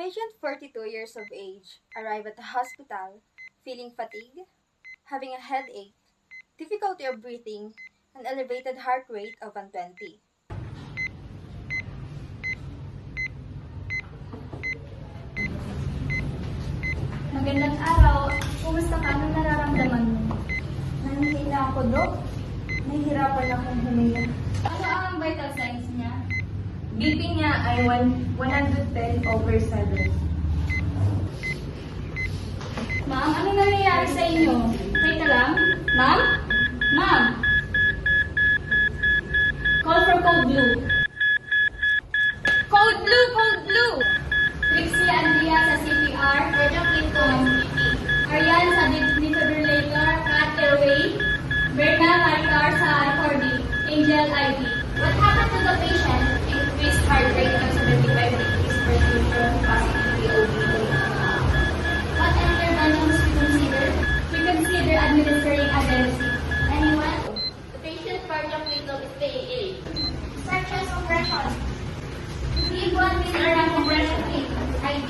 patient 42 years of age arrived at the hospital feeling fatigue, having a headache, difficulty of breathing, and elevated heart rate of 120. Magandang araw. Kumusta ka? Anong nararamdaman mo? Nanghihina ako, Dok. Nahihirapan akong huminga. Ano ang vital signs niya? BP niya ay 110/7. Ma'am, ano nangyayari sa inyo? Teka lang. Ma'am? Ma'am? Call for Code Blue. Code Blue! Code Blue! Trixie Andrea sa CPR. Virgil Quinto ng CP. Ariane sa defibrillator. Kat Airway. Berna Maricar sa recording. Angel IV. What happened to the patient? Increased heart rate of 75 beats per minute, possibly OB. What interventions we consider? We consider administering adenosine. Anyone? The patient's cardiac rhythm is PAA. Start chest compression. Give 1 milligram compression kit. IV.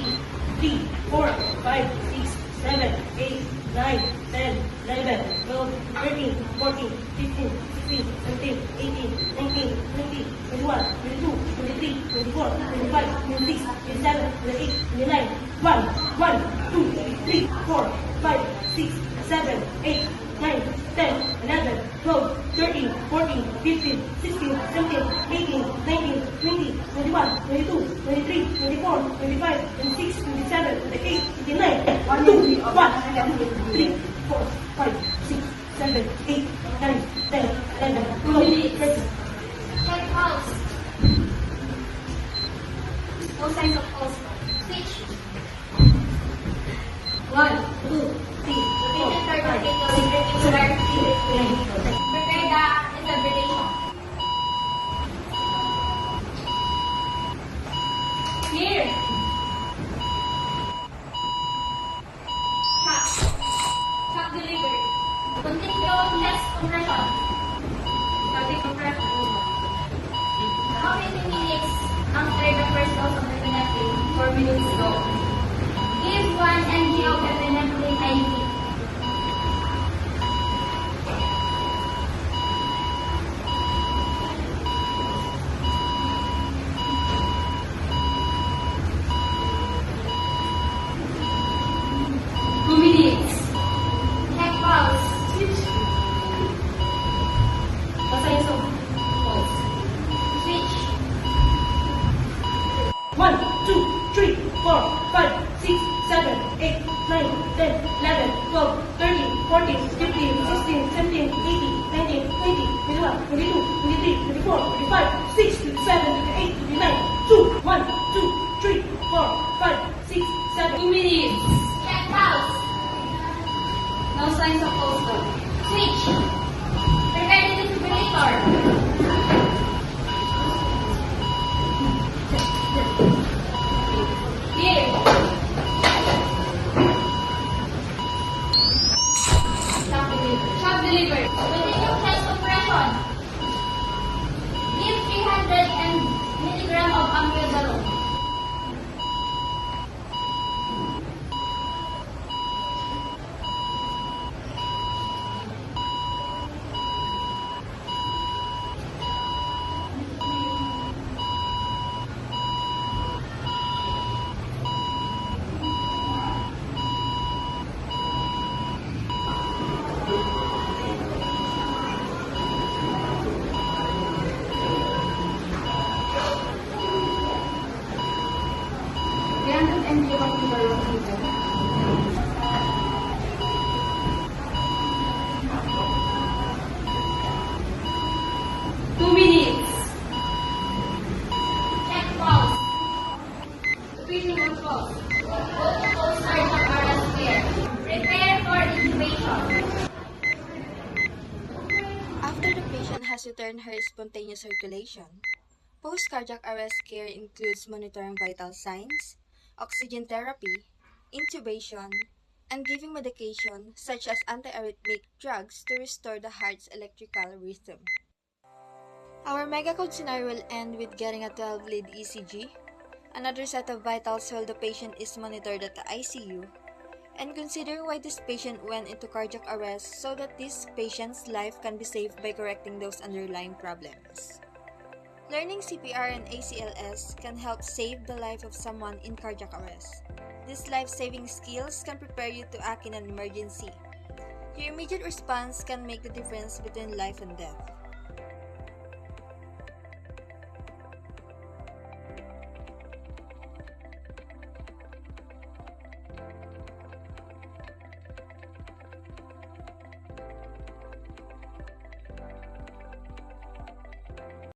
3, 4, 5, 6, 7, 8, 9, 10, 11, 12, 13, 14, 15, 16, 17, 18, 19, 20, 21, 22, 23, 24, 25, 26, 27, 28, 29, 1, 1, 2, 3, 4, 5, 6, 7, 8, 9, 10, 11, 12, 13, 14, 15, 16, 17, 18, 19, 20, 21, 22, 23, 24, 25, 26, 27, 28, 29, 1, 2, 3, 4, 5, 6, 7, 8, 9, 10, 11, 12, 13. Check pulse. No signs of pulse. Switch. 1, 2, 3, The patient 4, cardiac 5, rhythm is irregular. 6, 7, 8, 9, 10. Prepare the defibrillation. Clear. Shock. Shock delivered. Continue chest compression. Cardiac compression over. How many minutes after the first dose of epinephrine? 4 minutes ago. Give 1 mg of epinephrine IV. Two minutes. Check pulse. No signs of pulse. Switch. 1, 2, 3, 4, 5, 6, 7, 8, 9, 10, 11, 12, 13, 14, 15, 16, 17, 18, 19, 20, 21, 22, 23, 24, 25, 6, 27, 28, 29, 2, 1, 2, 3, 4, 5, 6, 7. 2 minutes. Check pulse. No signs of pulse though. Switch. Prepare the defibrillator. Clear. Shock delivered. Continue chest compression. Give 300 milligram of amiodarone. MG of dito. 2 minutes. Check pulse. Breathing on pulse. Go to post-cardiac arrest care. Prepare for intubation. After the patient has returned her spontaneous circulation, post-cardiac arrest care includes monitoring vital signs, oxygen therapy, intubation, and giving medication such as antiarrhythmic drugs to restore the heart's electrical rhythm. Our megacode scenario will end with getting a 12-lead ECG, another set of vitals while the patient is monitored at the ICU, and considering why this patient went into cardiac arrest so that this patient's life can be saved by correcting those underlying problems. Learning CPR and ACLS can help save the life of someone in cardiac arrest. These life-saving skills can prepare you to act in an emergency. Your immediate response can make the difference between life and death.